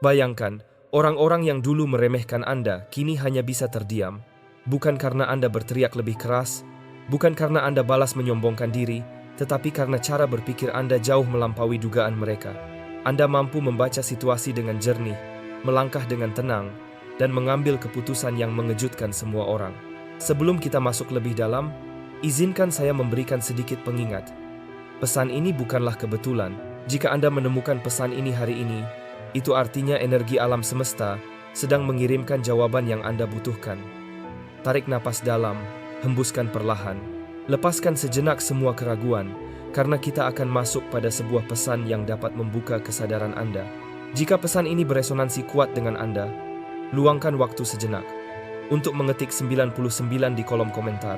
Bayangkan, orang-orang yang dulu meremehkan Anda kini hanya bisa terdiam. Bukan karena Anda berteriak lebih keras, bukan karena Anda balas menyombongkan diri, tetapi karena cara berpikir Anda jauh melampaui dugaan mereka. Anda mampu membaca situasi dengan jernih, melangkah dengan tenang, dan mengambil keputusan yang mengejutkan semua orang. Sebelum kita masuk lebih dalam, izinkan saya memberikan sedikit pengingat. Pesan ini bukanlah kebetulan. Jika Anda menemukan pesan ini hari ini, itu artinya energi alam semesta sedang mengirimkan jawaban yang Anda butuhkan. Tarik napas dalam, hembuskan perlahan. Lepaskan sejenak semua keraguan, karena kita akan masuk pada sebuah pesan yang dapat membuka kesadaran Anda. Jika pesan ini beresonansi kuat dengan Anda, luangkan waktu sejenak untuk mengetik 99 di kolom komentar,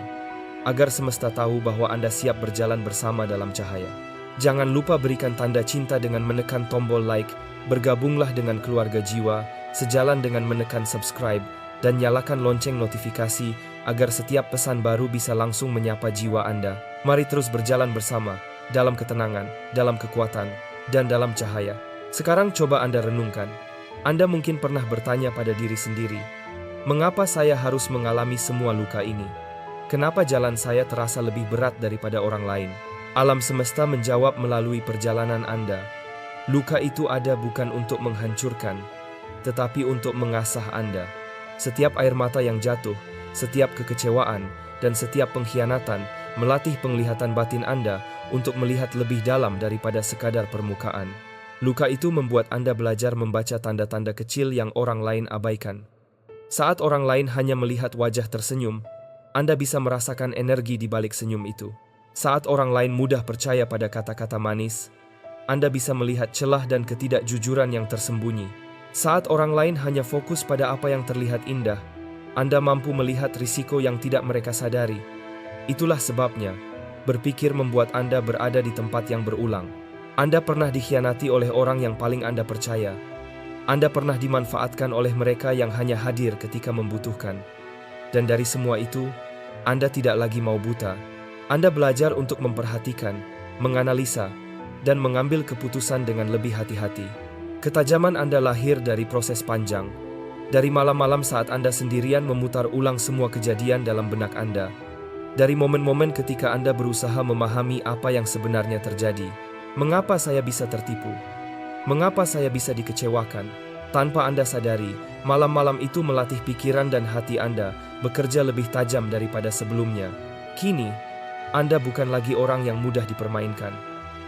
agar semesta tahu bahwa Anda siap berjalan bersama dalam cahaya. Jangan lupa berikan tanda cinta dengan menekan tombol like, bergabunglah dengan keluarga jiwa, sejalan dengan menekan subscribe, dan nyalakan lonceng notifikasi agar setiap pesan baru bisa langsung menyapa jiwa Anda. Mari terus berjalan bersama, dalam ketenangan, dalam kekuatan, dan dalam cahaya. Sekarang coba Anda renungkan. Anda mungkin pernah bertanya pada diri sendiri, mengapa saya harus mengalami semua luka ini? Kenapa jalan saya terasa lebih berat daripada orang lain? Alam semesta menjawab melalui perjalanan Anda. Luka itu ada bukan untuk menghancurkan, tetapi untuk mengasah Anda. Setiap air mata yang jatuh, setiap kekecewaan, dan setiap pengkhianatan melatih penglihatan batin Anda untuk melihat lebih dalam daripada sekadar permukaan. Luka itu membuat Anda belajar membaca tanda-tanda kecil yang orang lain abaikan. Saat orang lain hanya melihat wajah tersenyum, Anda bisa merasakan energi di balik senyum itu. Saat orang lain mudah percaya pada kata-kata manis, Anda bisa melihat celah dan ketidakjujuran yang tersembunyi. Saat orang lain hanya fokus pada apa yang terlihat indah, Anda mampu melihat risiko yang tidak mereka sadari. Itulah sebabnya, berpikir membuat Anda berada di tempat yang berulang. Anda pernah dikhianati oleh orang yang paling Anda percaya. Anda pernah dimanfaatkan oleh mereka yang hanya hadir ketika membutuhkan. Dan dari semua itu, Anda tidak lagi mau buta. Anda belajar untuk memperhatikan, menganalisa, dan mengambil keputusan dengan lebih hati-hati. Ketajaman Anda lahir dari proses panjang, dari malam-malam saat Anda sendirian memutar ulang semua kejadian dalam benak Anda, dari momen-momen ketika Anda berusaha memahami apa yang sebenarnya terjadi. Mengapa saya bisa tertipu? Mengapa saya bisa dikecewakan? Tanpa Anda sadari, malam-malam itu melatih pikiran dan hati Anda bekerja lebih tajam daripada sebelumnya. Kini, Anda bukan lagi orang yang mudah dipermainkan.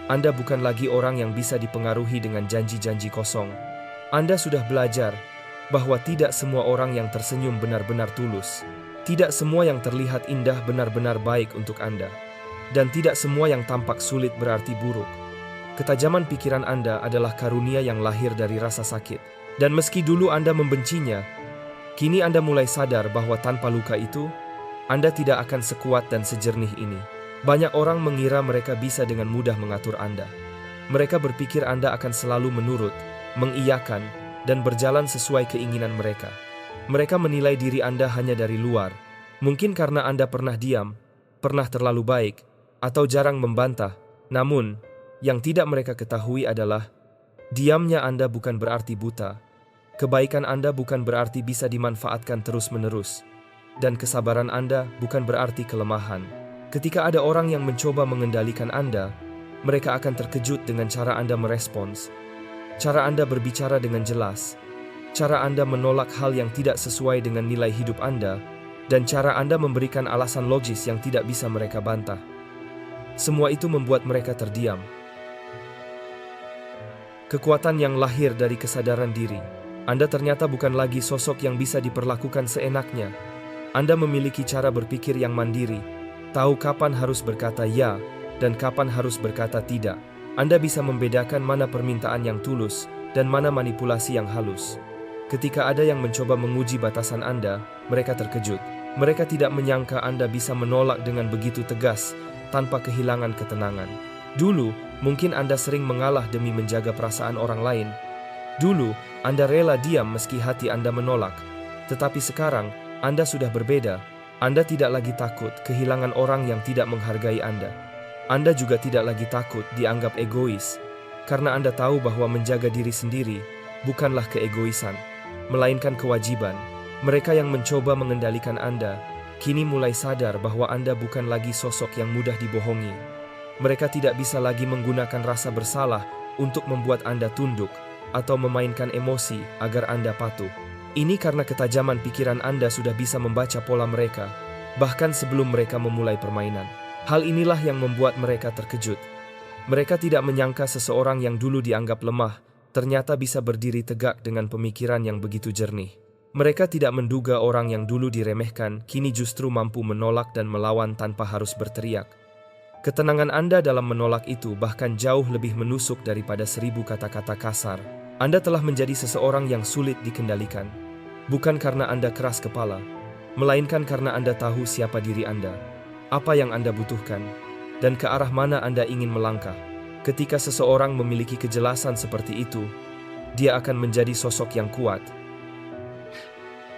Anda bukan lagi orang yang bisa dipengaruhi dengan janji-janji kosong. Anda sudah belajar bahwa tidak semua orang yang tersenyum benar-benar tulus. Tidak semua yang terlihat indah benar-benar baik untuk Anda. Dan tidak semua yang tampak sulit berarti buruk. Ketajaman pikiran Anda adalah karunia yang lahir dari rasa sakit. Dan meski dulu Anda membencinya, kini Anda mulai sadar bahwa tanpa luka itu, Anda tidak akan sekuat dan sejernih ini. Banyak orang mengira mereka bisa dengan mudah mengatur Anda. Mereka berpikir Anda akan selalu menurut, mengiyakan, dan berjalan sesuai keinginan mereka. Mereka menilai diri Anda hanya dari luar, mungkin karena Anda pernah diam, pernah terlalu baik, atau jarang membantah. Namun, yang tidak mereka ketahui adalah, diamnya Anda bukan berarti buta. Kebaikan Anda bukan berarti bisa dimanfaatkan terus-menerus. Dan kesabaran Anda bukan berarti kelemahan. Ketika ada orang yang mencoba mengendalikan Anda, mereka akan terkejut dengan cara Anda merespons, cara Anda berbicara dengan jelas, cara Anda menolak hal yang tidak sesuai dengan nilai hidup Anda, dan cara Anda memberikan alasan logis yang tidak bisa mereka bantah. Semua itu membuat mereka terdiam. Kekuatan yang lahir dari kesadaran diri. Anda ternyata bukan lagi sosok yang bisa diperlakukan seenaknya. Anda memiliki cara berpikir yang mandiri, tahu kapan harus berkata ya, dan kapan harus berkata tidak. Anda bisa membedakan mana permintaan yang tulus, dan mana manipulasi yang halus. Ketika ada yang mencoba menguji batasan Anda, mereka terkejut. Mereka tidak menyangka Anda bisa menolak dengan begitu tegas, tanpa kehilangan ketenangan. Dulu, mungkin Anda sering mengalah demi menjaga perasaan orang lain. Dulu, Anda rela diam meski hati Anda menolak. Tetapi sekarang, Anda sudah berbeda. Anda tidak lagi takut kehilangan orang yang tidak menghargai Anda. Anda juga tidak lagi takut dianggap egois, karena Anda tahu bahwa menjaga diri sendiri bukanlah keegoisan, melainkan kewajiban. Mereka yang mencoba mengendalikan Anda, kini mulai sadar bahwa Anda bukan lagi sosok yang mudah dibohongi. Mereka tidak bisa lagi menggunakan rasa bersalah untuk membuat Anda tunduk atau memainkan emosi agar Anda patuh. Ini karena ketajaman pikiran Anda sudah bisa membaca pola mereka, bahkan sebelum mereka memulai permainan. Hal inilah yang membuat mereka terkejut. Mereka tidak menyangka seseorang yang dulu dianggap lemah, ternyata bisa berdiri tegak dengan pemikiran yang begitu jernih. Mereka tidak menduga orang yang dulu diremehkan, kini justru mampu menolak dan melawan tanpa harus berteriak. Ketenangan Anda dalam menolak itu bahkan jauh lebih menusuk daripada 1000 kata-kata kasar. Anda telah menjadi seseorang yang sulit dikendalikan. Bukan karena Anda keras kepala, melainkan karena Anda tahu siapa diri Anda, apa yang Anda butuhkan, dan ke arah mana Anda ingin melangkah. Ketika seseorang memiliki kejelasan seperti itu, dia akan menjadi sosok yang kuat.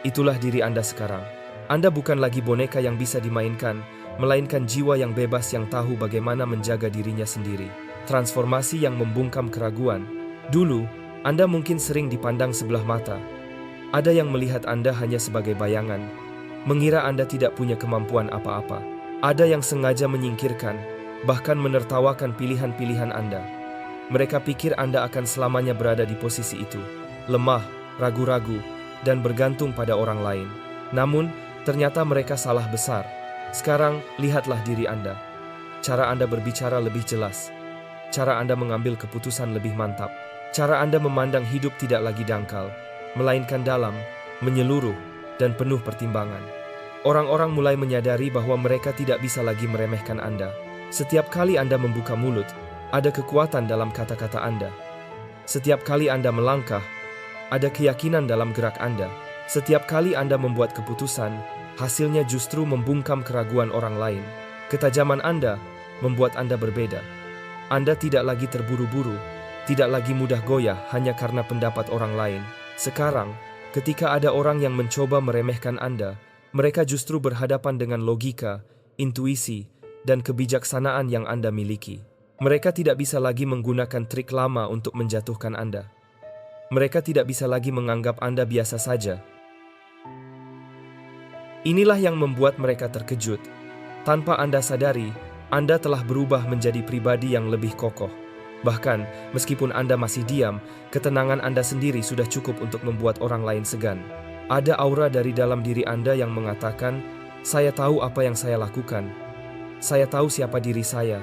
Itulah diri Anda sekarang. Anda bukan lagi boneka yang bisa dimainkan, melainkan jiwa yang bebas yang tahu bagaimana menjaga dirinya sendiri. Transformasi yang membungkam keraguan. Dulu, Anda mungkin sering dipandang sebelah mata. Ada yang melihat Anda hanya sebagai bayangan, mengira Anda tidak punya kemampuan apa-apa. Ada yang sengaja menyingkirkan, bahkan menertawakan pilihan-pilihan Anda. Mereka pikir Anda akan selamanya berada di posisi itu, lemah, ragu-ragu, dan bergantung pada orang lain. Namun, ternyata mereka salah besar. Sekarang, lihatlah diri Anda. Cara Anda berbicara lebih jelas. Cara Anda mengambil keputusan lebih mantap. Cara Anda memandang hidup tidak lagi dangkal, melainkan dalam, menyeluruh, dan penuh pertimbangan. Orang-orang mulai menyadari bahwa mereka tidak bisa lagi meremehkan Anda. Setiap kali Anda membuka mulut, ada kekuatan dalam kata-kata Anda. Setiap kali Anda melangkah, ada keyakinan dalam gerak Anda. Setiap kali Anda membuat keputusan, hasilnya justru membungkam keraguan orang lain. Ketajaman Anda membuat Anda berbeda. Anda tidak lagi terburu-buru, tidak lagi mudah goyah hanya karena pendapat orang lain. Sekarang, ketika ada orang yang mencoba meremehkan Anda, mereka justru berhadapan dengan logika, intuisi, dan kebijaksanaan yang Anda miliki. Mereka tidak bisa lagi menggunakan trik lama untuk menjatuhkan Anda. Mereka tidak bisa lagi menganggap Anda biasa saja. Inilah yang membuat mereka terkejut. Tanpa Anda sadari, Anda telah berubah menjadi pribadi yang lebih kokoh. Bahkan, meskipun Anda masih diam, ketenangan Anda sendiri sudah cukup untuk membuat orang lain segan. Ada aura dari dalam diri Anda yang mengatakan, "Saya tahu apa yang saya lakukan. Saya tahu siapa diri saya,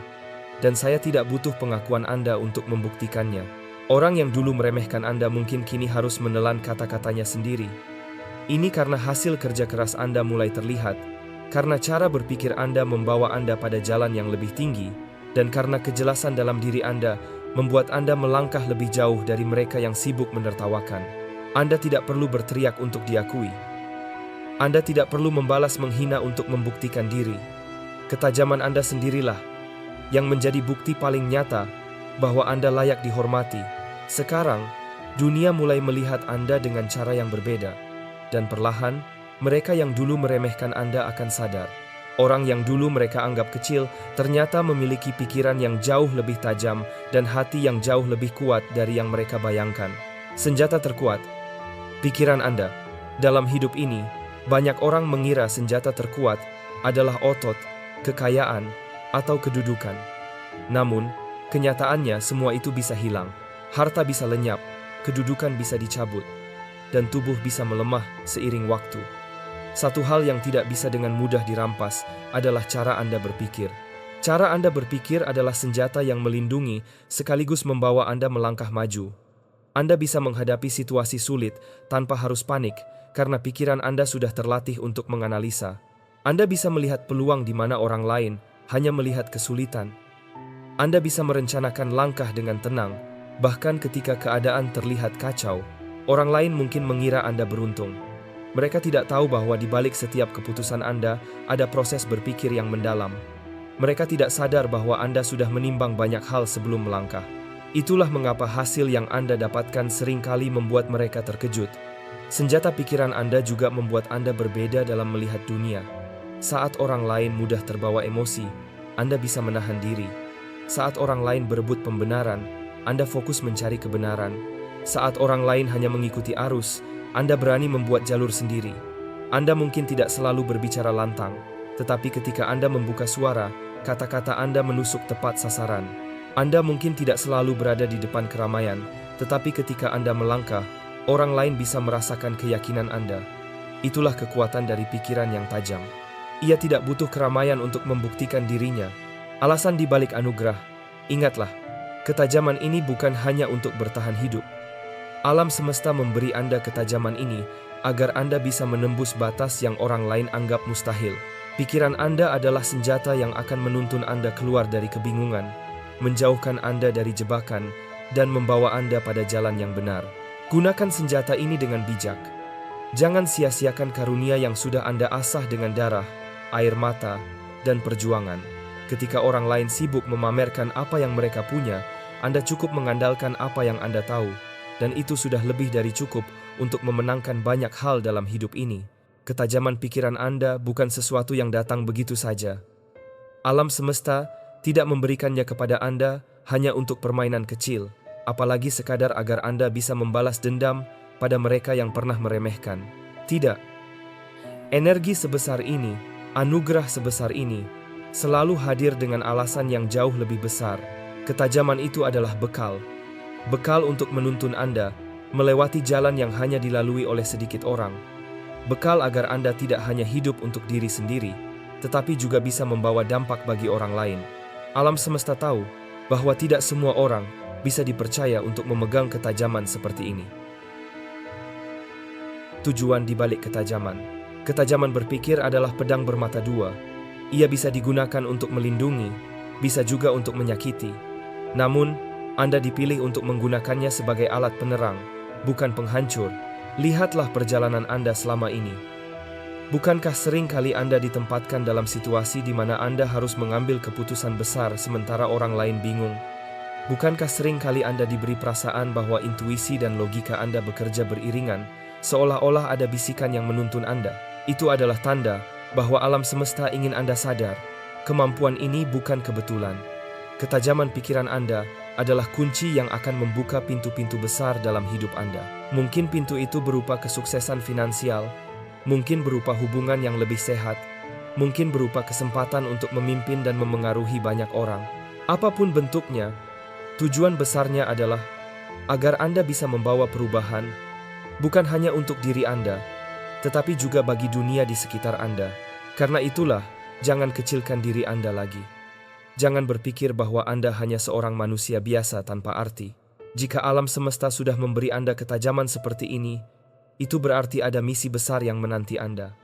dan saya tidak butuh pengakuan Anda untuk membuktikannya." Orang yang dulu meremehkan Anda mungkin kini harus menelan kata-katanya sendiri. Ini karena hasil kerja keras Anda mulai terlihat, karena cara berpikir Anda membawa Anda pada jalan yang lebih tinggi, dan karena kejelasan dalam diri Anda membuat Anda melangkah lebih jauh dari mereka yang sibuk menertawakan. Anda tidak perlu berteriak untuk diakui. Anda tidak perlu membalas menghina untuk membuktikan diri. Ketajaman Anda sendirilah yang menjadi bukti paling nyata bahwa Anda layak dihormati. Sekarang, dunia mulai melihat Anda dengan cara yang berbeda. Dan perlahan, mereka yang dulu meremehkan Anda akan sadar. Orang yang dulu mereka anggap kecil ternyata memiliki pikiran yang jauh lebih tajam dan hati yang jauh lebih kuat dari yang mereka bayangkan. Senjata terkuat, pikiran Anda. Dalam hidup ini, banyak orang mengira senjata terkuat adalah otot, kekayaan, atau kedudukan. Namun, kenyataannya semua itu bisa hilang. Harta bisa lenyap, kedudukan bisa dicabut, dan tubuh bisa melemah seiring waktu. Satu hal yang tidak bisa dengan mudah dirampas adalah cara Anda berpikir. Cara Anda berpikir adalah senjata yang melindungi sekaligus membawa Anda melangkah maju. Anda bisa menghadapi situasi sulit tanpa harus panik karena pikiran Anda sudah terlatih untuk menganalisa. Anda bisa melihat peluang di mana orang lain hanya melihat kesulitan. Anda bisa merencanakan langkah dengan tenang, bahkan ketika keadaan terlihat kacau. Orang lain mungkin mengira Anda beruntung. Mereka tidak tahu bahwa di balik setiap keputusan Anda ada proses berpikir yang mendalam. Mereka tidak sadar bahwa Anda sudah menimbang banyak hal sebelum melangkah. Itulah mengapa hasil yang Anda dapatkan seringkali membuat mereka terkejut. Senjata pikiran Anda juga membuat Anda berbeda dalam melihat dunia. Saat orang lain mudah terbawa emosi, Anda bisa menahan diri. Saat orang lain berebut pembenaran, Anda fokus mencari kebenaran. Saat orang lain hanya mengikuti arus, Anda berani membuat jalur sendiri. Anda mungkin tidak selalu berbicara lantang, tetapi ketika Anda membuka suara, kata-kata Anda menusuk tepat sasaran. Anda mungkin tidak selalu berada di depan keramaian, tetapi ketika Anda melangkah, orang lain bisa merasakan keyakinan Anda. Itulah kekuatan dari pikiran yang tajam. Ia tidak butuh keramaian untuk membuktikan dirinya. Alasan di balik anugerah, ingatlah, ketajaman ini bukan hanya untuk bertahan hidup. Alam semesta memberi Anda ketajaman ini agar Anda bisa menembus batas yang orang lain anggap mustahil. Pikiran Anda adalah senjata yang akan menuntun Anda keluar dari kebingungan, menjauhkan Anda dari jebakan, dan membawa Anda pada jalan yang benar. Gunakan senjata ini dengan bijak. Jangan sia-siakan karunia yang sudah Anda asah dengan darah, air mata, dan perjuangan. Ketika orang lain sibuk memamerkan apa yang mereka punya, Anda cukup mengandalkan apa yang Anda tahu, dan itu sudah lebih dari cukup untuk memenangkan banyak hal dalam hidup ini. Ketajaman pikiran Anda bukan sesuatu yang datang begitu saja. Alam semesta tidak memberikannya kepada Anda hanya untuk permainan kecil, apalagi sekadar agar Anda bisa membalas dendam pada mereka yang pernah meremehkan. Tidak. Energi sebesar ini, anugerah sebesar ini, selalu hadir dengan alasan yang jauh lebih besar. Ketajaman itu adalah bekal. Bekal untuk menuntun Anda melewati jalan yang hanya dilalui oleh sedikit orang. Bekal agar Anda tidak hanya hidup untuk diri sendiri, tetapi juga bisa membawa dampak bagi orang lain. Alam semesta tahu bahwa tidak semua orang bisa dipercaya untuk memegang ketajaman seperti ini. Tujuan di balik ketajaman. Ketajaman berpikir adalah pedang bermata dua. Ia bisa digunakan untuk melindungi, bisa juga untuk menyakiti. Namun, Anda dipilih untuk menggunakannya sebagai alat penerang, bukan penghancur. Lihatlah perjalanan Anda selama ini. Bukankah sering kali Anda ditempatkan dalam situasi di mana Anda harus mengambil keputusan besar sementara orang lain bingung? Bukankah sering kali Anda diberi perasaan bahwa intuisi dan logika Anda bekerja beriringan, seolah-olah ada bisikan yang menuntun Anda? Itu adalah tanda bahwa alam semesta ingin Anda sadar, kemampuan ini bukan kebetulan. Ketajaman pikiran Anda adalah kunci yang akan membuka pintu-pintu besar dalam hidup Anda. Mungkin pintu itu berupa kesuksesan finansial, mungkin berupa hubungan yang lebih sehat, mungkin berupa kesempatan untuk memimpin dan memengaruhi banyak orang. Apapun bentuknya, tujuan besarnya adalah agar Anda bisa membawa perubahan, bukan hanya untuk diri Anda, tetapi juga bagi dunia di sekitar Anda. Karena itulah, jangan kecilkan diri Anda lagi. Jangan berpikir bahwa Anda hanya seorang manusia biasa tanpa arti. Jika alam semesta sudah memberi Anda ketajaman seperti ini, itu berarti ada misi besar yang menanti Anda.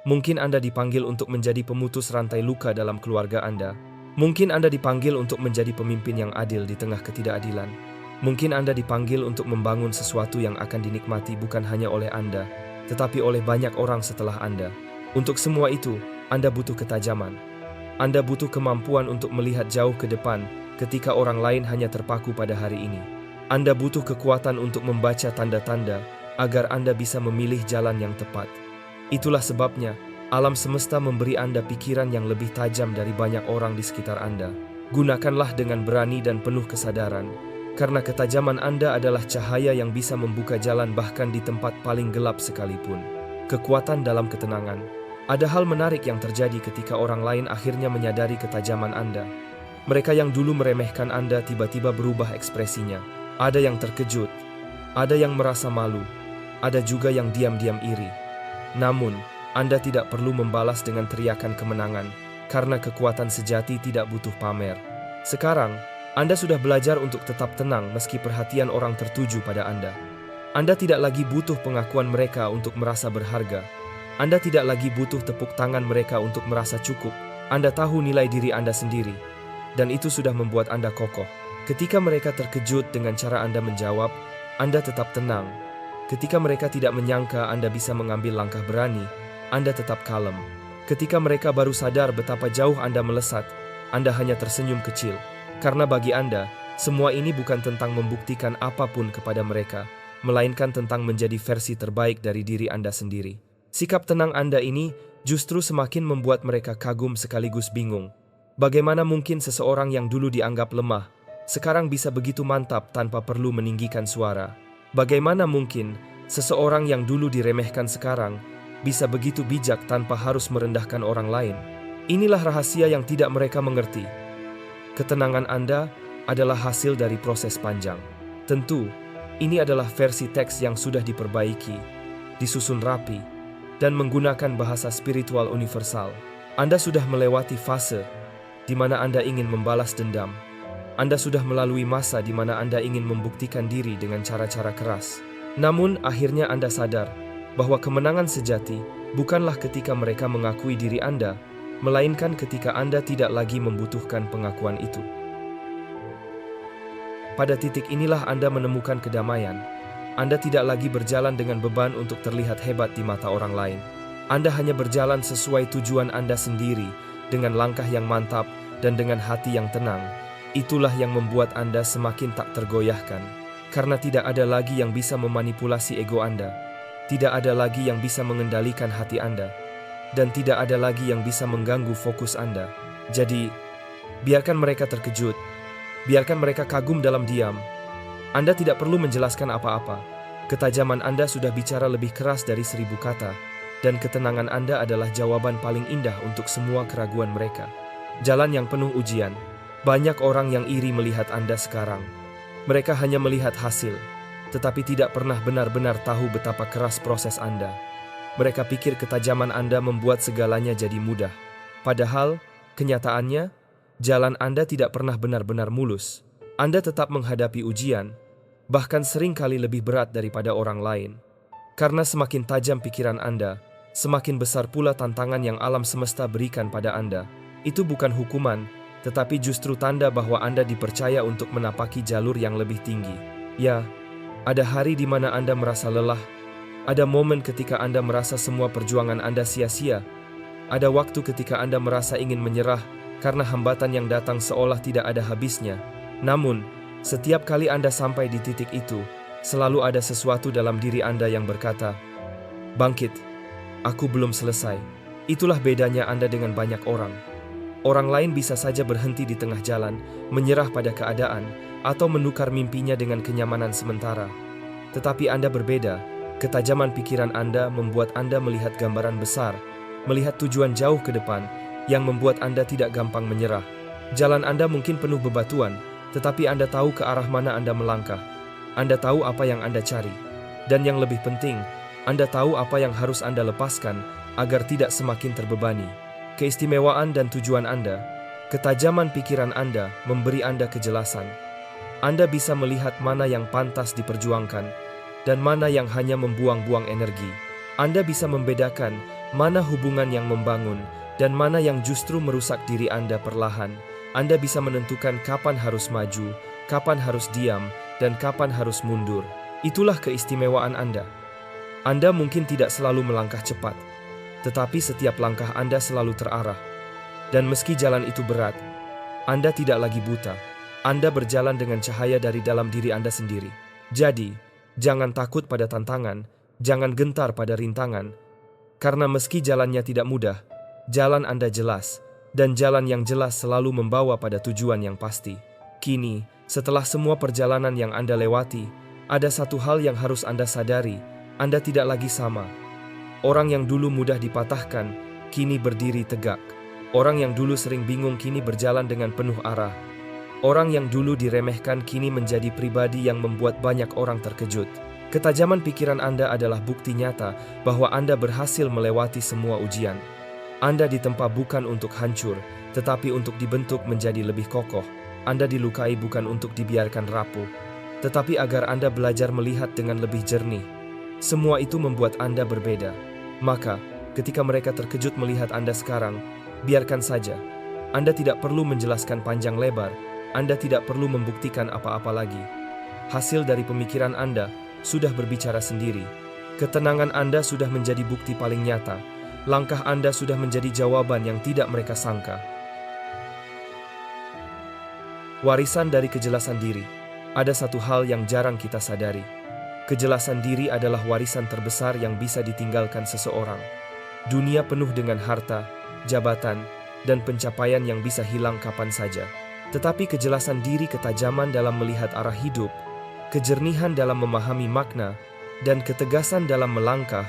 Mungkin Anda dipanggil untuk menjadi pemutus rantai luka dalam keluarga Anda. Mungkin Anda dipanggil untuk menjadi pemimpin yang adil di tengah ketidakadilan. Mungkin Anda dipanggil untuk membangun sesuatu yang akan dinikmati bukan hanya oleh Anda, tetapi oleh banyak orang setelah Anda. Untuk semua itu, Anda butuh ketajaman. Anda butuh kemampuan untuk melihat jauh ke depan ketika orang lain hanya terpaku pada hari ini. Anda butuh kekuatan untuk membaca tanda-tanda agar Anda bisa memilih jalan yang tepat. Itulah sebabnya, alam semesta memberi Anda pikiran yang lebih tajam dari banyak orang di sekitar Anda. Gunakanlah dengan berani dan penuh kesadaran, karena ketajaman Anda adalah cahaya yang bisa membuka jalan bahkan di tempat paling gelap sekalipun. Kekuatan dalam ketenangan. Ada hal menarik yang terjadi ketika orang lain akhirnya menyadari ketajaman Anda. Mereka yang dulu meremehkan Anda tiba-tiba berubah ekspresinya. Ada yang terkejut, ada yang merasa malu, ada juga yang diam-diam iri. Namun, Anda tidak perlu membalas dengan teriakan kemenangan, karena kekuatan sejati tidak butuh pamer. Sekarang, Anda sudah belajar untuk tetap tenang meski perhatian orang tertuju pada Anda. Anda tidak lagi butuh pengakuan mereka untuk merasa berharga. Anda tidak lagi butuh tepuk tangan mereka untuk merasa cukup. Anda tahu nilai diri Anda sendiri, dan itu sudah membuat Anda kokoh. Ketika mereka terkejut dengan cara Anda menjawab, Anda tetap tenang. Ketika mereka tidak menyangka Anda bisa mengambil langkah berani, Anda tetap kalem. Ketika mereka baru sadar betapa jauh Anda melesat, Anda hanya tersenyum kecil. Karena bagi Anda, semua ini bukan tentang membuktikan apapun kepada mereka, melainkan tentang menjadi versi terbaik dari diri Anda sendiri. Sikap tenang Anda ini justru semakin membuat mereka kagum sekaligus bingung. Bagaimana mungkin seseorang yang dulu dianggap lemah, sekarang bisa begitu mantap tanpa perlu meninggikan suara? Bagaimana mungkin seseorang yang dulu diremehkan sekarang bisa begitu bijak tanpa harus merendahkan orang lain? Inilah rahasia yang tidak mereka mengerti. Ketenangan Anda adalah hasil dari proses panjang. Tentu, ini adalah versi teks yang sudah diperbaiki, disusun rapi, dan menggunakan bahasa spiritual universal. Anda sudah melewati fase di mana Anda ingin membalas dendam. Anda sudah melalui masa di mana Anda ingin membuktikan diri dengan cara-cara keras. Namun, akhirnya Anda sadar bahwa kemenangan sejati bukanlah ketika mereka mengakui diri Anda, melainkan ketika Anda tidak lagi membutuhkan pengakuan itu. Pada titik inilah Anda menemukan kedamaian. Anda tidak lagi berjalan dengan beban untuk terlihat hebat di mata orang lain. Anda hanya berjalan sesuai tujuan Anda sendiri, dengan langkah yang mantap dan dengan hati yang tenang. Itulah yang membuat Anda semakin tak tergoyahkan, karena tidak ada lagi yang bisa memanipulasi ego Anda, tidak ada lagi yang bisa mengendalikan hati Anda, dan tidak ada lagi yang bisa mengganggu fokus Anda. Jadi, biarkan mereka terkejut, biarkan mereka kagum dalam diam. Anda tidak perlu menjelaskan apa-apa. Ketajaman Anda sudah bicara lebih keras dari 1000 kata, dan ketenangan Anda adalah jawaban paling indah untuk semua keraguan mereka. Jalan yang penuh ujian. Banyak orang yang iri melihat Anda sekarang. Mereka hanya melihat hasil, tetapi tidak pernah benar-benar tahu betapa keras proses Anda. Mereka pikir ketajaman Anda membuat segalanya jadi mudah. Padahal, kenyataannya, jalan Anda tidak pernah benar-benar mulus. Anda tetap menghadapi ujian, bahkan sering kali lebih berat daripada orang lain. Karena semakin tajam pikiran Anda, semakin besar pula tantangan yang alam semesta berikan pada Anda. Itu bukan hukuman, tetapi justru tanda bahwa Anda dipercaya untuk menapaki jalur yang lebih tinggi. Ya, ada hari di mana Anda merasa lelah. Ada momen ketika Anda merasa semua perjuangan Anda sia-sia. Ada waktu ketika Anda merasa ingin menyerah karena hambatan yang datang seolah tidak ada habisnya. Namun, setiap kali Anda sampai di titik itu, selalu ada sesuatu dalam diri Anda yang berkata, "Bangkit, aku belum selesai." Itulah bedanya Anda dengan banyak orang. Orang lain bisa saja berhenti di tengah jalan, menyerah pada keadaan, atau menukar mimpinya dengan kenyamanan sementara. Tetapi Anda berbeda. Ketajaman pikiran Anda membuat Anda melihat gambaran besar, melihat tujuan jauh ke depan, yang membuat Anda tidak gampang menyerah. Jalan Anda mungkin penuh bebatuan, tetapi Anda tahu ke arah mana Anda melangkah. Anda tahu apa yang Anda cari. Dan yang lebih penting, Anda tahu apa yang harus Anda lepaskan agar tidak semakin terbebani. Keistimewaan dan tujuan Anda, ketajaman pikiran Anda memberi Anda kejelasan. Anda bisa melihat mana yang pantas diperjuangkan dan mana yang hanya membuang-buang energi. Anda bisa membedakan mana hubungan yang membangun dan mana yang justru merusak diri Anda perlahan. Anda bisa menentukan kapan harus maju, kapan harus diam, dan kapan harus mundur. Itulah keistimewaan Anda. Anda mungkin tidak selalu melangkah cepat, tetapi setiap langkah Anda selalu terarah. Dan meski jalan itu berat, Anda tidak lagi buta. Anda berjalan dengan cahaya dari dalam diri Anda sendiri. Jadi, jangan takut pada tantangan, jangan gentar pada rintangan, karena meski jalannya tidak mudah, jalan Anda jelas, dan jalan yang jelas selalu membawa pada tujuan yang pasti. Kini, setelah semua perjalanan yang Anda lewati, ada satu hal yang harus Anda sadari, Anda tidak lagi sama. Orang yang dulu mudah dipatahkan, kini berdiri tegak. Orang yang dulu sering bingung kini berjalan dengan penuh arah. Orang yang dulu diremehkan kini menjadi pribadi yang membuat banyak orang terkejut. Ketajaman pikiran Anda adalah bukti nyata bahwa Anda berhasil melewati semua ujian. Anda ditempa bukan untuk hancur, tetapi untuk dibentuk menjadi lebih kokoh. Anda dilukai bukan untuk dibiarkan rapuh, tetapi agar Anda belajar melihat dengan lebih jernih. Semua itu membuat Anda berbeda. Maka, ketika mereka terkejut melihat Anda sekarang, biarkan saja. Anda tidak perlu menjelaskan panjang lebar, Anda tidak perlu membuktikan apa-apa lagi. Hasil dari pemikiran Anda sudah berbicara sendiri. Ketenangan Anda sudah menjadi bukti paling nyata. Langkah Anda sudah menjadi jawaban yang tidak mereka sangka. Warisan dari kejelasan diri. Ada satu hal yang jarang kita sadari. Kejelasan diri adalah warisan terbesar yang bisa ditinggalkan seseorang. Dunia penuh dengan harta, jabatan, dan pencapaian yang bisa hilang kapan saja. Tetapi kejelasan diri, ketajaman dalam melihat arah hidup, kejernihan dalam memahami makna, dan ketegasan dalam melangkah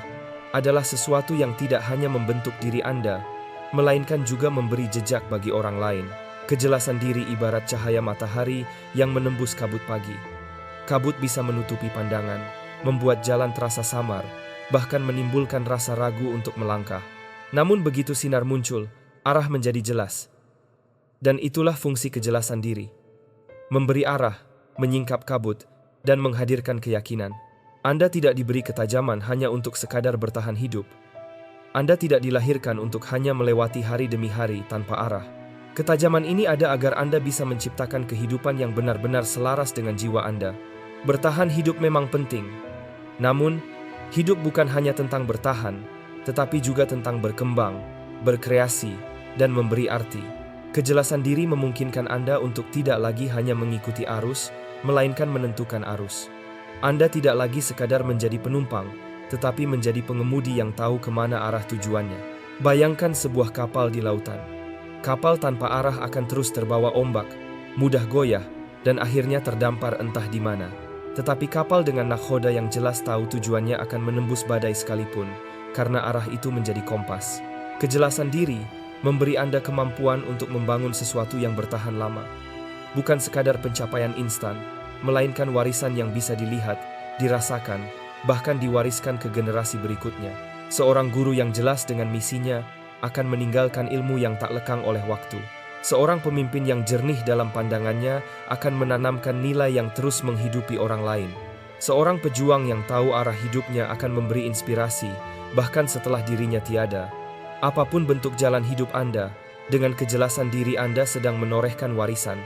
adalah sesuatu yang tidak hanya membentuk diri Anda, melainkan juga memberi jejak bagi orang lain. Kejelasan diri ibarat cahaya matahari yang menembus kabut pagi. Kabut bisa menutupi pandangan, membuat jalan terasa samar, bahkan menimbulkan rasa ragu untuk melangkah. Namun begitu sinar muncul, arah menjadi jelas. Dan itulah fungsi kejelasan diri. Memberi arah, menyingkap kabut, dan menghadirkan keyakinan. Anda tidak diberi ketajaman hanya untuk sekadar bertahan hidup. Anda tidak dilahirkan untuk hanya melewati hari demi hari tanpa arah. Ketajaman ini ada agar Anda bisa menciptakan kehidupan yang benar-benar selaras dengan jiwa Anda. Bertahan hidup memang penting. Namun, hidup bukan hanya tentang bertahan, tetapi juga tentang berkembang, berkreasi, dan memberi arti. Kejelasan diri memungkinkan Anda untuk tidak lagi hanya mengikuti arus, melainkan menentukan arus. Anda tidak lagi sekadar menjadi penumpang, tetapi menjadi pengemudi yang tahu kemana arah tujuannya. Bayangkan sebuah kapal di lautan. Kapal tanpa arah akan terus terbawa ombak, mudah goyah, dan akhirnya terdampar entah di mana. Tetapi kapal dengan nakhoda yang jelas tahu tujuannya akan menembus badai sekalipun, karena arah itu menjadi kompas. Kejelasan diri memberi Anda kemampuan untuk membangun sesuatu yang bertahan lama. Bukan sekadar pencapaian instan, melainkan warisan yang bisa dilihat, dirasakan, bahkan diwariskan ke generasi berikutnya. Seorang guru yang jelas dengan misinya akan meninggalkan ilmu yang tak lekang oleh waktu. Seorang pemimpin yang jernih dalam pandangannya akan menanamkan nilai yang terus menghidupi orang lain. Seorang pejuang yang tahu arah hidupnya akan memberi inspirasi, bahkan setelah dirinya tiada. Apapun bentuk jalan hidup Anda, dengan kejelasan diri Anda sedang menorehkan warisan.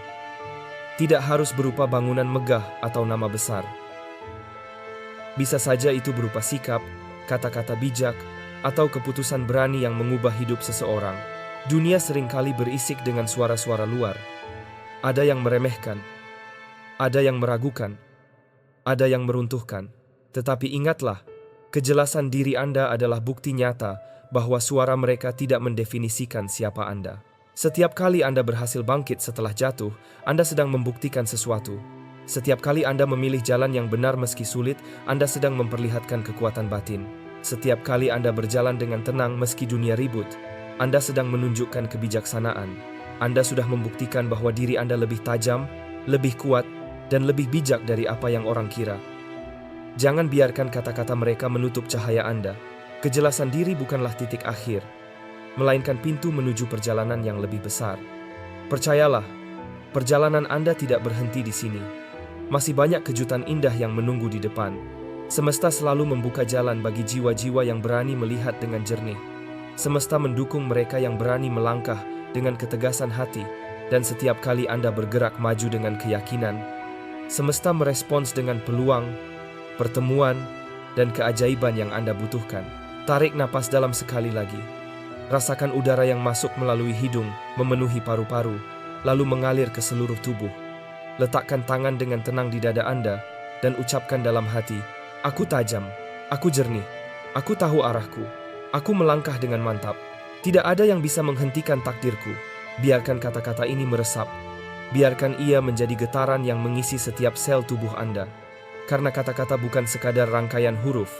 Tidak harus berupa bangunan megah atau nama besar. Bisa saja itu berupa sikap, kata-kata bijak, atau keputusan berani yang mengubah hidup seseorang. Dunia seringkali berisik dengan suara-suara luar. Ada yang meremehkan, ada yang meragukan, ada yang meruntuhkan. Tetapi ingatlah, kejelasan diri Anda adalah bukti nyata bahwa suara mereka tidak mendefinisikan siapa Anda. Setiap kali Anda berhasil bangkit setelah jatuh, Anda sedang membuktikan sesuatu. Setiap kali Anda memilih jalan yang benar meski sulit, Anda sedang memperlihatkan kekuatan batin. Setiap kali Anda berjalan dengan tenang meski dunia ribut, Anda sedang menunjukkan kebijaksanaan. Anda sudah membuktikan bahwa diri Anda lebih tajam, lebih kuat, dan lebih bijak dari apa yang orang kira. Jangan biarkan kata-kata mereka menutup cahaya Anda. Kejelasan diri bukanlah titik akhir, melainkan pintu menuju perjalanan yang lebih besar. Percayalah, perjalanan Anda tidak berhenti di sini. Masih banyak kejutan indah yang menunggu di depan. Semesta selalu membuka jalan bagi jiwa-jiwa yang berani melihat dengan jernih. Semesta mendukung mereka yang berani melangkah dengan ketegasan hati, dan setiap kali Anda bergerak maju dengan keyakinan, semesta merespons dengan peluang, pertemuan, dan keajaiban yang Anda butuhkan. Tarik napas dalam sekali lagi. Rasakan udara yang masuk melalui hidung, memenuhi paru-paru, lalu mengalir ke seluruh tubuh. Letakkan tangan dengan tenang di dada Anda, dan ucapkan dalam hati, "Aku tajam, aku jernih, aku tahu arahku, aku melangkah dengan mantap. Tidak ada yang bisa menghentikan takdirku." Biarkan kata-kata ini meresap. Biarkan ia menjadi getaran yang mengisi setiap sel tubuh Anda. Karena kata-kata bukan sekadar rangkaian huruf,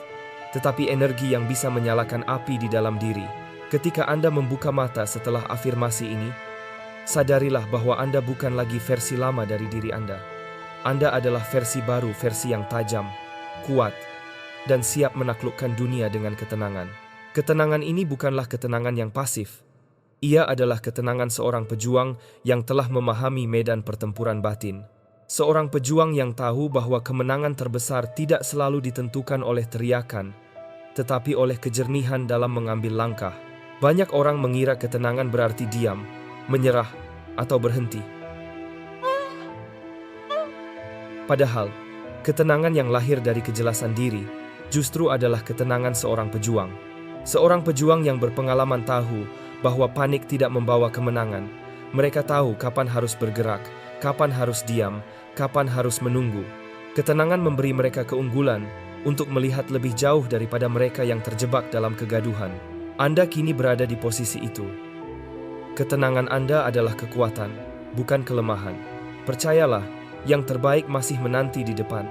tetapi energi yang bisa menyalakan api di dalam diri. Ketika Anda membuka mata setelah afirmasi ini, sadarilah bahwa Anda bukan lagi versi lama dari diri Anda. Anda adalah versi baru, versi yang tajam, kuat, dan siap menaklukkan dunia dengan ketenangan. Ketenangan ini bukanlah ketenangan yang pasif. Ia adalah ketenangan seorang pejuang yang telah memahami medan pertempuran batin. Seorang pejuang yang tahu bahwa kemenangan terbesar tidak selalu ditentukan oleh teriakan, tetapi oleh kejernihan dalam mengambil langkah. Banyak orang mengira ketenangan berarti diam, menyerah, atau berhenti. Padahal, ketenangan yang lahir dari kejelasan diri justru adalah ketenangan seorang pejuang. Seorang pejuang yang berpengalaman tahu bahwa panik tidak membawa kemenangan. Mereka tahu kapan harus bergerak, kapan harus diam, kapan harus menunggu. Ketenangan memberi mereka keunggulan untuk melihat lebih jauh daripada mereka yang terjebak dalam kegaduhan. Anda kini berada di posisi itu. Ketenangan Anda adalah kekuatan, bukan kelemahan. Percayalah, yang terbaik masih menanti di depan.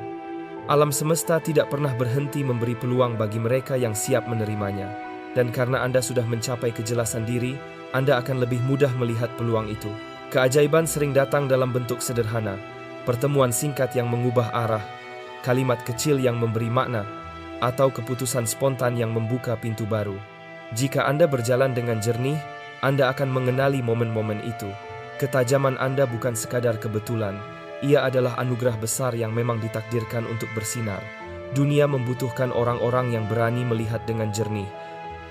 Alam semesta tidak pernah berhenti memberi peluang bagi mereka yang siap menerimanya. Dan karena Anda sudah mencapai kejelasan diri, Anda akan lebih mudah melihat peluang itu. Keajaiban sering datang dalam bentuk sederhana, pertemuan singkat yang mengubah arah, kalimat kecil yang memberi makna, atau keputusan spontan yang membuka pintu baru. Jika Anda berjalan dengan jernih, Anda akan mengenali momen-momen itu. Ketajaman Anda bukan sekadar kebetulan, ia adalah anugerah besar yang memang ditakdirkan untuk bersinar. Dunia membutuhkan orang-orang yang berani melihat dengan jernih.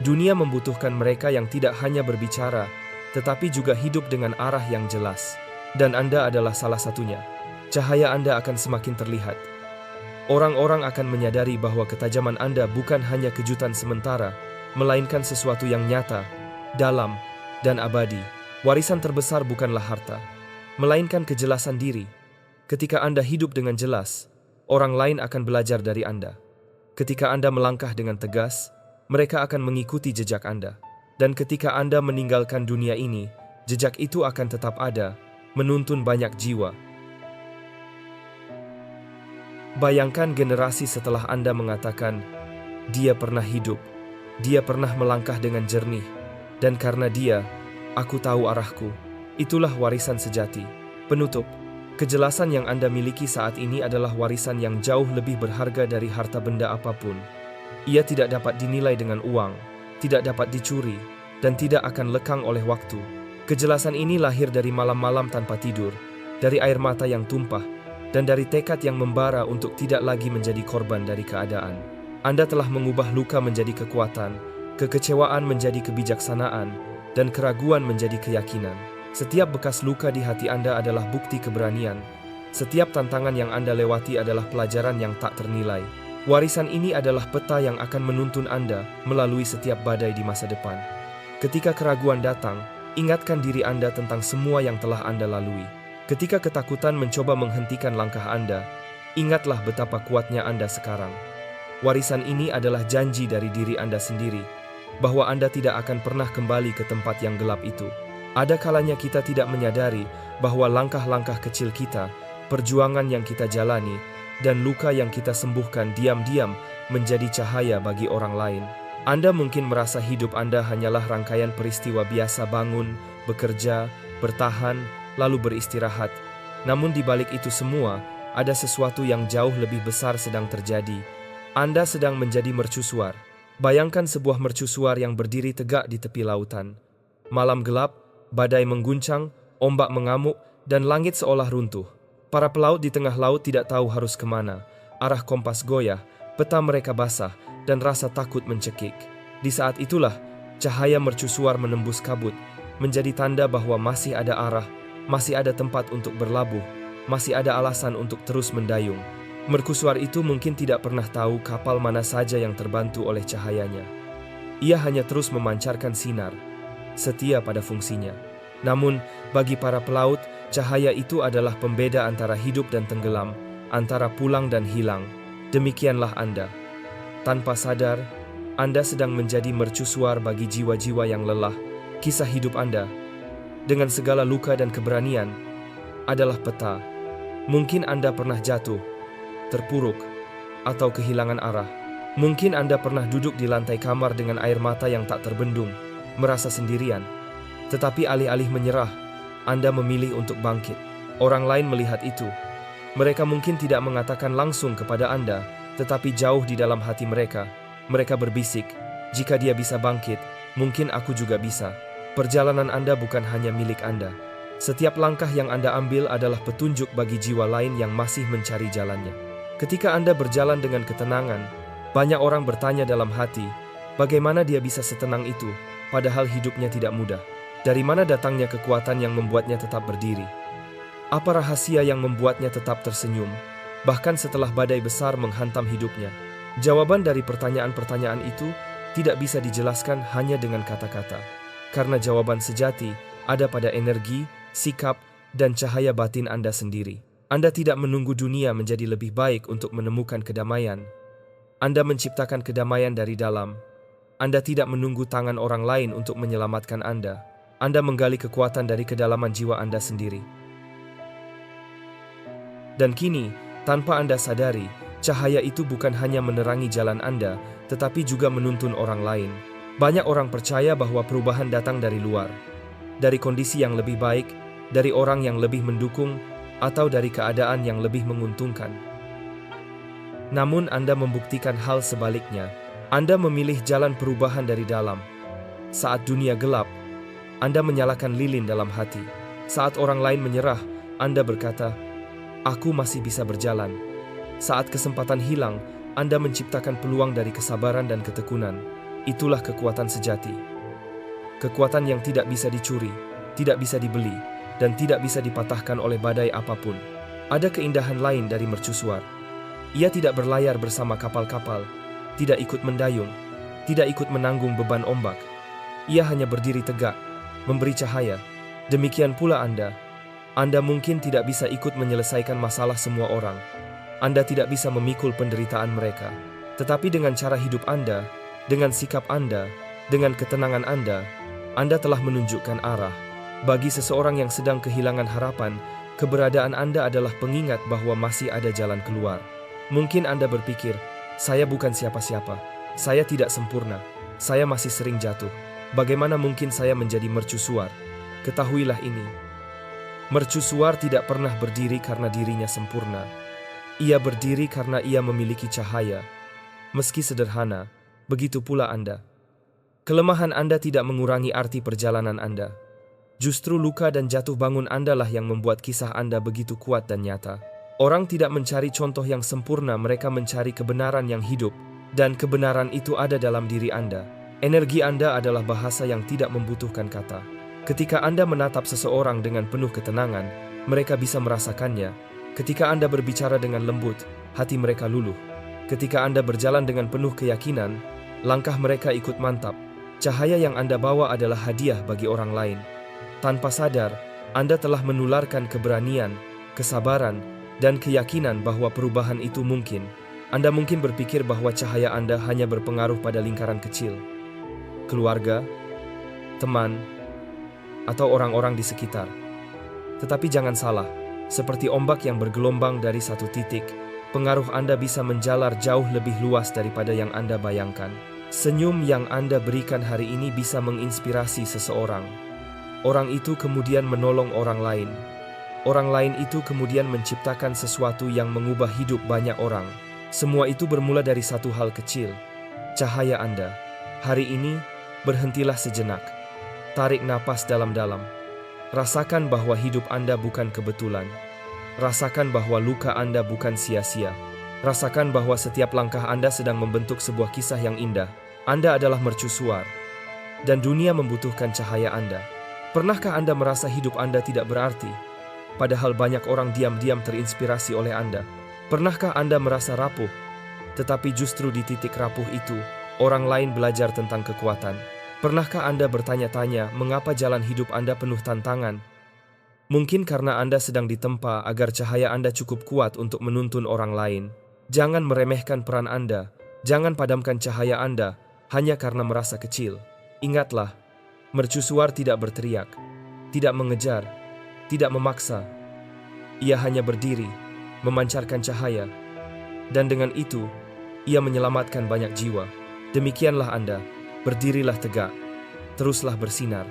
Dunia membutuhkan mereka yang tidak hanya berbicara, tetapi juga hidup dengan arah yang jelas. Dan Anda adalah salah satunya. Cahaya Anda akan semakin terlihat. Orang-orang akan menyadari bahwa ketajaman Anda bukan hanya kejutan sementara, melainkan sesuatu yang nyata, dalam, dan abadi. Warisan terbesar bukanlah harta, melainkan kejelasan diri. Ketika Anda hidup dengan jelas, orang lain akan belajar dari Anda. Ketika Anda melangkah dengan tegas, mereka akan mengikuti jejak Anda. Dan ketika Anda meninggalkan dunia ini, jejak itu akan tetap ada, menuntun banyak jiwa. Bayangkan generasi setelah Anda mengatakan, dia pernah hidup, dia pernah melangkah dengan jernih, dan karena dia, aku tahu arahku. Itulah warisan sejati. Penutup. Kejelasan yang Anda miliki saat ini adalah warisan yang jauh lebih berharga dari harta benda apapun. Ia tidak dapat dinilai dengan uang, tidak dapat dicuri, dan tidak akan lekang oleh waktu. Kejelasan ini lahir dari malam-malam tanpa tidur, dari air mata yang tumpah, dan dari tekad yang membara untuk tidak lagi menjadi korban dari keadaan. Anda telah mengubah luka menjadi kekuatan, kekecewaan menjadi kebijaksanaan, dan keraguan menjadi keyakinan. Setiap bekas luka di hati Anda adalah bukti keberanian. Setiap tantangan yang Anda lewati adalah pelajaran yang tak ternilai. Warisan ini adalah peta yang akan menuntun Anda melalui setiap badai di masa depan. Ketika keraguan datang, ingatkan diri Anda tentang semua yang telah Anda lalui. Ketika ketakutan mencoba menghentikan langkah Anda, ingatlah betapa kuatnya Anda sekarang. Warisan ini adalah janji dari diri Anda sendiri, bahwa Anda tidak akan pernah kembali ke tempat yang gelap itu. Ada kalanya kita tidak menyadari bahwa langkah-langkah kecil kita, perjuangan yang kita jalani, dan luka yang kita sembuhkan diam-diam menjadi cahaya bagi orang lain. Anda mungkin merasa hidup Anda hanyalah rangkaian peristiwa biasa: bangun, bekerja, bertahan, lalu beristirahat. Namun di balik itu semua, ada sesuatu yang jauh lebih besar sedang terjadi. Anda sedang menjadi mercusuar. Bayangkan sebuah mercusuar yang berdiri tegak di tepi lautan. Malam gelap, badai mengguncang, ombak mengamuk, dan langit seolah runtuh. Para pelaut di tengah laut tidak tahu harus kemana. Arah kompas goyah, peta mereka basah, dan rasa takut mencekik. Di saat itulah, cahaya mercusuar menembus kabut, menjadi tanda bahwa masih ada arah, masih ada tempat untuk berlabuh, masih ada alasan untuk terus mendayung. Mercusuar itu mungkin tidak pernah tahu kapal mana saja yang terbantu oleh cahayanya. Ia hanya terus memancarkan sinar, setia pada fungsinya. Namun, bagi para pelaut, cahaya itu adalah pembeda antara hidup dan tenggelam, antara pulang dan hilang. Demikianlah Anda. Tanpa sadar, Anda sedang menjadi mercusuar bagi jiwa-jiwa yang lelah. Kisah hidup Anda, dengan segala luka dan keberanian, adalah peta. Mungkin Anda pernah jatuh, terpuruk, atau kehilangan arah. Mungkin Anda pernah duduk di lantai kamar dengan air mata yang tak terbendung, merasa sendirian. Tetapi alih-alih menyerah, Anda memilih untuk bangkit. Orang lain melihat itu. Mereka mungkin tidak mengatakan langsung kepada Anda, tetapi jauh di dalam hati mereka, mereka berbisik, jika dia bisa bangkit, mungkin aku juga bisa. Perjalanan Anda bukan hanya milik Anda. Setiap langkah yang Anda ambil adalah petunjuk bagi jiwa lain yang masih mencari jalannya. Ketika Anda berjalan dengan ketenangan, banyak orang bertanya dalam hati, bagaimana dia bisa setenang itu, padahal hidupnya tidak mudah. Dari mana datangnya kekuatan yang membuatnya tetap berdiri? Apa rahasia yang membuatnya tetap tersenyum, bahkan setelah badai besar menghantam hidupnya? Jawaban dari pertanyaan-pertanyaan itu tidak bisa dijelaskan hanya dengan kata-kata. Karena jawaban sejati ada pada energi, sikap, dan cahaya batin Anda sendiri. Anda tidak menunggu dunia menjadi lebih baik untuk menemukan kedamaian. Anda menciptakan kedamaian dari dalam. Anda tidak menunggu tangan orang lain untuk menyelamatkan Anda. Anda menggali kekuatan dari kedalaman jiwa Anda sendiri. Dan kini, tanpa Anda sadari, Cahaya itu bukan hanya menerangi jalan Anda, tetapi juga menuntun orang lain. Banyak orang percaya bahwa perubahan datang dari luar, dari kondisi yang lebih baik, dari orang yang lebih mendukung, atau dari keadaan yang lebih menguntungkan. Namun Anda membuktikan hal sebaliknya. Anda memilih jalan perubahan dari dalam. Saat dunia gelap, Anda menyalakan lilin dalam hati. Saat orang lain menyerah, Anda berkata, "Aku masih bisa berjalan." Saat kesempatan hilang, Anda menciptakan peluang dari kesabaran dan ketekunan. Itulah kekuatan sejati. Kekuatan yang tidak bisa dicuri, tidak bisa dibeli, dan tidak bisa dipatahkan oleh badai apapun. Ada keindahan lain dari mercusuar. Ia tidak berlayar bersama kapal-kapal, tidak ikut mendayung, tidak ikut menanggung beban ombak. Ia hanya berdiri tegak, memberi cahaya. Demikian pula Anda. Anda mungkin tidak bisa ikut menyelesaikan masalah semua orang. Anda tidak bisa memikul penderitaan mereka. Tetapi dengan cara hidup Anda, dengan sikap Anda, dengan ketenangan Anda telah menunjukkan arah. Bagi seseorang yang sedang kehilangan harapan, keberadaan Anda adalah pengingat bahwa masih ada jalan keluar. Mungkin Anda berpikir, "Saya bukan siapa-siapa. Saya tidak sempurna. Saya masih sering jatuh. Bagaimana mungkin saya menjadi mercusuar?" Ketahuilah ini. Mercusuar tidak pernah berdiri karena dirinya sempurna. Ia berdiri karena ia memiliki cahaya. Meski sederhana, begitu pula Anda. Kelemahan Anda tidak mengurangi arti perjalanan Anda. Justru luka dan jatuh bangun Anda lah yang membuat kisah Anda begitu kuat dan nyata. Orang tidak mencari contoh yang sempurna, mereka mencari kebenaran yang hidup, dan kebenaran itu ada dalam diri Anda. Energi Anda adalah bahasa yang tidak membutuhkan kata. Ketika Anda menatap seseorang dengan penuh ketenangan, mereka bisa merasakannya. Ketika Anda berbicara dengan lembut, hati mereka luluh. Ketika Anda berjalan dengan penuh keyakinan, langkah mereka ikut mantap. Cahaya yang Anda bawa adalah hadiah bagi orang lain. Tanpa sadar, Anda telah menularkan keberanian, kesabaran, dan keyakinan bahwa perubahan itu mungkin. Anda mungkin berpikir bahwa cahaya Anda hanya berpengaruh pada lingkaran kecil, keluarga, teman, atau orang-orang di sekitar. Tetapi jangan salah, seperti ombak yang bergelombang dari satu titik, pengaruh Anda bisa menjalar jauh lebih luas daripada yang Anda bayangkan. Senyum yang Anda berikan hari ini bisa menginspirasi seseorang. Orang itu kemudian menolong orang lain. Orang lain itu kemudian menciptakan sesuatu yang mengubah hidup banyak orang. Semua itu bermula dari satu hal kecil, cahaya Anda. Hari ini, berhentilah sejenak. Tarik napas dalam-dalam. Rasakan bahwa hidup Anda bukan kebetulan. Rasakan bahwa luka Anda bukan sia-sia. Rasakan bahwa setiap langkah Anda sedang membentuk sebuah kisah yang indah. Anda adalah mercusuar, dan dunia membutuhkan cahaya Anda. Pernahkah Anda merasa hidup Anda tidak berarti, padahal banyak orang diam-diam terinspirasi oleh Anda? Pernahkah Anda merasa rapuh, tetapi justru di titik rapuh itu, orang lain belajar tentang kekuatan? Pernahkah Anda bertanya-tanya mengapa jalan hidup Anda penuh tantangan? Mungkin karena Anda sedang ditempa agar cahaya Anda cukup kuat untuk menuntun orang lain. Jangan meremehkan peran Anda, jangan padamkan cahaya Anda hanya karena merasa kecil. Ingatlah, mercusuar tidak berteriak, tidak mengejar, tidak memaksa. Ia hanya berdiri, memancarkan cahaya, dan dengan itu, ia menyelamatkan banyak jiwa. Demikianlah Anda, berdirilah tegak, teruslah bersinar,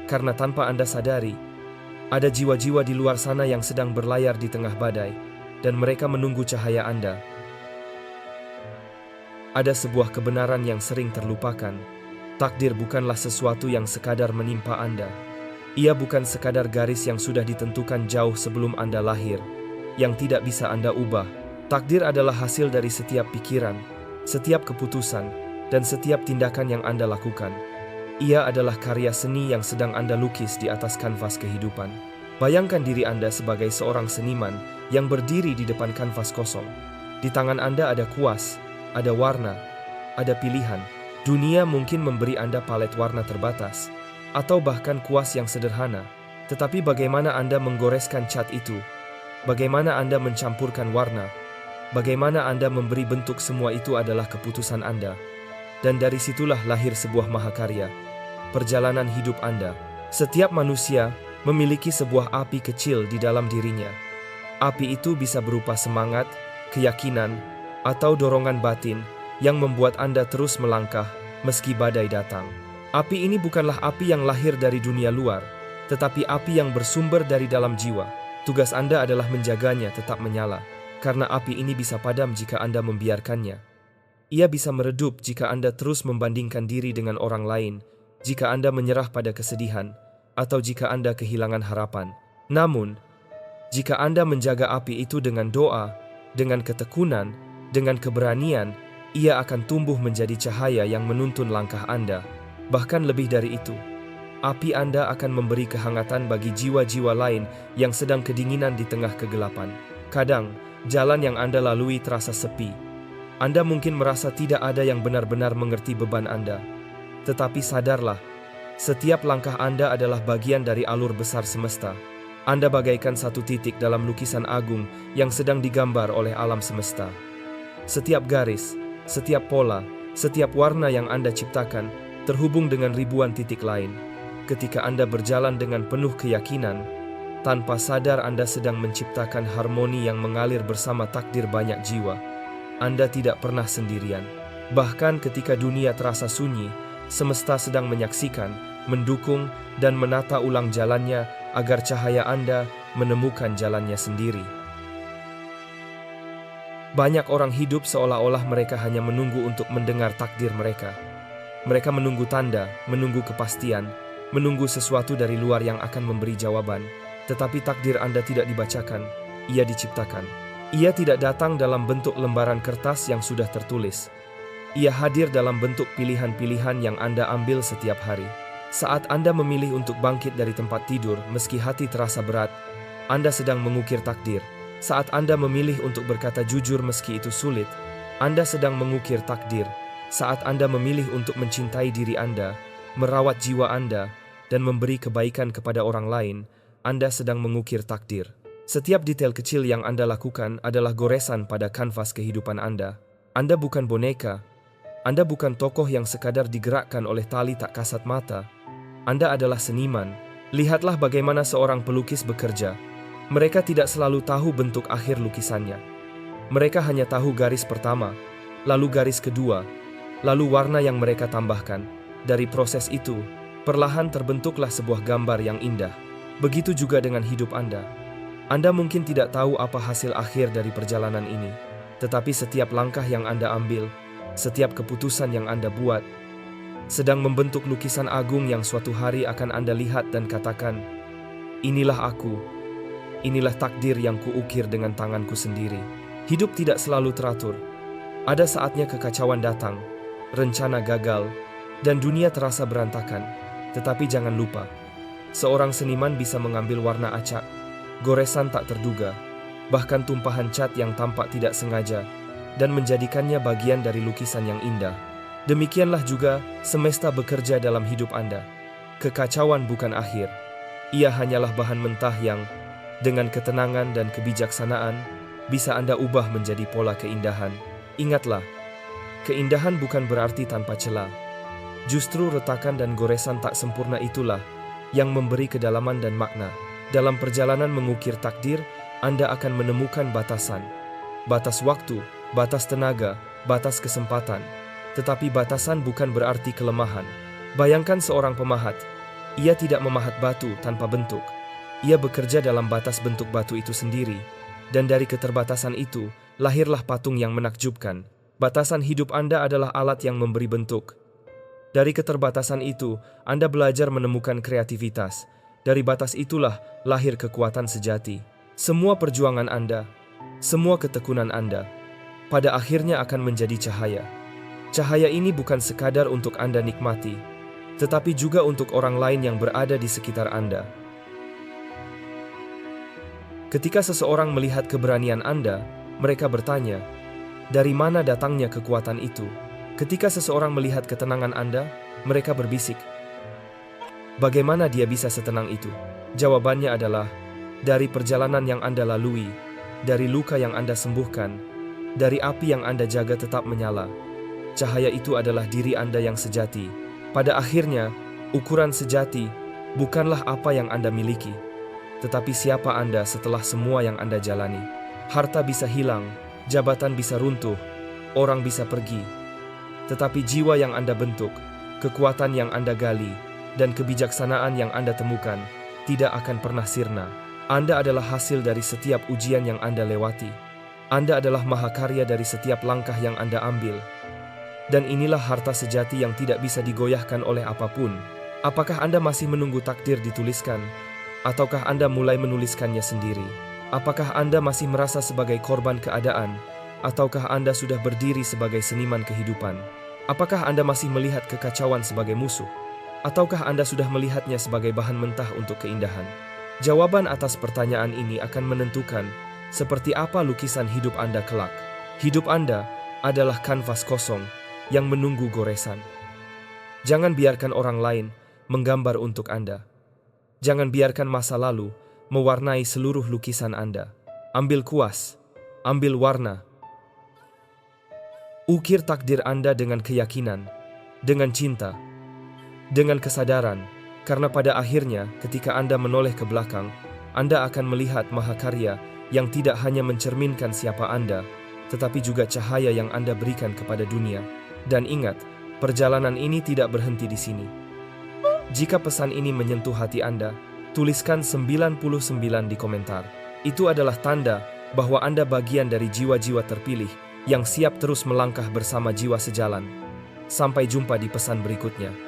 karena tanpa Anda sadari, ada jiwa-jiwa di luar sana yang sedang berlayar di tengah badai, dan mereka menunggu cahaya Anda. Ada sebuah kebenaran yang sering terlupakan. Takdir bukanlah sesuatu yang sekadar menimpa Anda. Ia bukan sekadar garis yang sudah ditentukan jauh sebelum Anda lahir, yang tidak bisa Anda ubah. Takdir adalah hasil dari setiap pikiran, setiap keputusan, dan setiap tindakan yang Anda lakukan. Ia adalah karya seni yang sedang Anda lukis di atas kanvas kehidupan. Bayangkan diri Anda sebagai seorang seniman yang berdiri di depan kanvas kosong. Di tangan Anda ada kuas, ada warna, ada pilihan. Dunia mungkin memberi Anda palet warna terbatas, atau bahkan kuas yang sederhana. Tetapi bagaimana Anda menggoreskan cat itu? Bagaimana Anda mencampurkan warna? Bagaimana Anda memberi bentuk, semua itu adalah keputusan Anda. Dan dari situlah lahir sebuah mahakarya, perjalanan hidup Anda. Setiap manusia memiliki sebuah api kecil di dalam dirinya. Api itu bisa berupa semangat, keyakinan, atau dorongan batin yang membuat Anda terus melangkah meski badai datang. Api ini bukanlah api yang lahir dari dunia luar, tetapi api yang bersumber dari dalam jiwa. Tugas Anda adalah menjaganya tetap menyala, karena api ini bisa padam jika Anda membiarkannya. Ia bisa meredup jika Anda terus membandingkan diri dengan orang lain, jika Anda menyerah pada kesedihan, atau jika Anda kehilangan harapan. Namun, jika Anda menjaga api itu dengan doa, dengan ketekunan, dengan keberanian, ia akan tumbuh menjadi cahaya yang menuntun langkah Anda. Bahkan lebih dari itu, api Anda akan memberi kehangatan bagi jiwa-jiwa lain yang sedang kedinginan di tengah kegelapan. Kadang, jalan yang Anda lalui terasa sepi. Anda mungkin merasa tidak ada yang benar-benar mengerti beban Anda. Tetapi sadarlah, setiap langkah Anda adalah bagian dari alur besar semesta. Anda bagaikan satu titik dalam lukisan agung yang sedang digambar oleh alam semesta. Setiap garis, setiap pola, setiap warna yang Anda ciptakan terhubung dengan ribuan titik lain. Ketika Anda berjalan dengan penuh keyakinan, tanpa sadar Anda sedang menciptakan harmoni yang mengalir bersama takdir banyak jiwa. Anda tidak pernah sendirian. Bahkan ketika dunia terasa sunyi, semesta sedang menyaksikan, mendukung, dan menata ulang jalannya agar cahaya Anda menemukan jalannya sendiri. Banyak orang hidup seolah-olah mereka hanya menunggu untuk mendengar takdir mereka. Mereka menunggu tanda, menunggu kepastian, menunggu sesuatu dari luar yang akan memberi jawaban. Tetapi takdir Anda tidak dibacakan, ia diciptakan. Ia tidak datang dalam bentuk lembaran kertas yang sudah tertulis. Ia hadir dalam bentuk pilihan-pilihan yang Anda ambil setiap hari. Saat Anda memilih untuk bangkit dari tempat tidur meski hati terasa berat, Anda sedang mengukir takdir. Saat Anda memilih untuk berkata jujur meski itu sulit, Anda sedang mengukir takdir. Saat Anda memilih untuk mencintai diri Anda, merawat jiwa Anda, dan memberi kebaikan kepada orang lain, Anda sedang mengukir takdir. Setiap detail kecil yang Anda lakukan adalah goresan pada kanvas kehidupan Anda. Anda bukan boneka. Anda bukan tokoh yang sekadar digerakkan oleh tali tak kasat mata. Anda adalah seniman. Lihatlah bagaimana seorang pelukis bekerja. Mereka tidak selalu tahu bentuk akhir lukisannya. Mereka hanya tahu garis pertama, lalu garis kedua, lalu warna yang mereka tambahkan. Dari proses itu, perlahan terbentuklah sebuah gambar yang indah. Begitu juga dengan hidup Anda. Anda mungkin tidak tahu apa hasil akhir dari perjalanan ini, tetapi setiap langkah yang Anda ambil, setiap keputusan yang Anda buat, sedang membentuk lukisan agung yang suatu hari akan Anda lihat dan katakan, inilah aku, inilah takdir yang kuukir dengan tanganku sendiri. Hidup tidak selalu teratur. Ada saatnya kekacauan datang, rencana gagal, dan dunia terasa berantakan. Tetapi jangan lupa, seorang seniman bisa mengambil warna acak, goresan tak terduga, bahkan tumpahan cat yang tampak tidak sengaja, dan menjadikannya bagian dari lukisan yang indah. Demikianlah juga semesta bekerja dalam hidup Anda. Kekacauan bukan akhir. Ia hanyalah bahan mentah yang, dengan ketenangan dan kebijaksanaan, bisa Anda ubah menjadi pola keindahan. Ingatlah, keindahan bukan berarti tanpa celah. Justru retakan dan goresan tak sempurna itulah yang memberi kedalaman dan makna. Dalam perjalanan mengukir takdir, Anda akan menemukan batasan. Batas waktu, batas tenaga, batas kesempatan. Tetapi batasan bukan berarti kelemahan. Bayangkan seorang pemahat. Ia tidak memahat batu tanpa bentuk. Ia bekerja dalam batas bentuk batu itu sendiri. Dan dari keterbatasan itu, lahirlah patung yang menakjubkan. Batasan hidup Anda adalah alat yang memberi bentuk. Dari keterbatasan itu, Anda belajar menemukan kreativitas. Dari batas itulah lahir kekuatan sejati. Semua perjuangan Anda, semua ketekunan Anda, pada akhirnya akan menjadi cahaya. Cahaya ini bukan sekadar untuk Anda nikmati, tetapi juga untuk orang lain yang berada di sekitar Anda. Ketika seseorang melihat keberanian Anda, mereka bertanya, dari mana datangnya kekuatan itu? Ketika seseorang melihat ketenangan Anda, mereka berbisik, bagaimana dia bisa setenang itu? Jawabannya adalah, dari perjalanan yang Anda lalui, dari luka yang Anda sembuhkan, dari api yang Anda jaga tetap menyala. Cahaya itu adalah diri Anda yang sejati. Pada akhirnya, ukuran sejati bukanlah apa yang Anda miliki, tetapi siapa Anda setelah semua yang Anda jalani. Harta bisa hilang, jabatan bisa runtuh, orang bisa pergi. Tetapi jiwa yang Anda bentuk, kekuatan yang Anda gali, dan kebijaksanaan yang Anda temukan tidak akan pernah sirna. Anda adalah hasil dari setiap ujian yang Anda lewati. Anda adalah mahakarya dari setiap langkah yang Anda ambil. Dan inilah harta sejati yang tidak bisa digoyahkan oleh apapun. Apakah Anda masih menunggu takdir dituliskan? Ataukah Anda mulai menuliskannya sendiri? Apakah Anda masih merasa sebagai korban keadaan? Ataukah Anda sudah berdiri sebagai seniman kehidupan? Apakah Anda masih melihat kekacauan sebagai musuh? Ataukah Anda sudah melihatnya sebagai bahan mentah untuk keindahan? Jawaban atas pertanyaan ini akan menentukan seperti apa lukisan hidup Anda kelak. Hidup Anda adalah kanvas kosong yang menunggu goresan. Jangan biarkan orang lain menggambar untuk Anda. Jangan biarkan masa lalu mewarnai seluruh lukisan Anda. Ambil kuas, ambil warna. Ukir takdir Anda dengan keyakinan, dengan cinta, dengan kesadaran, karena pada akhirnya ketika Anda menoleh ke belakang, Anda akan melihat mahakarya yang tidak hanya mencerminkan siapa Anda, tetapi juga cahaya yang Anda berikan kepada dunia. Dan ingat, perjalanan ini tidak berhenti di sini. Jika pesan ini menyentuh hati Anda, tuliskan 99 di komentar. Itu adalah tanda bahwa Anda bagian dari jiwa-jiwa terpilih yang siap terus melangkah bersama jiwa sejalan. Sampai jumpa di pesan berikutnya.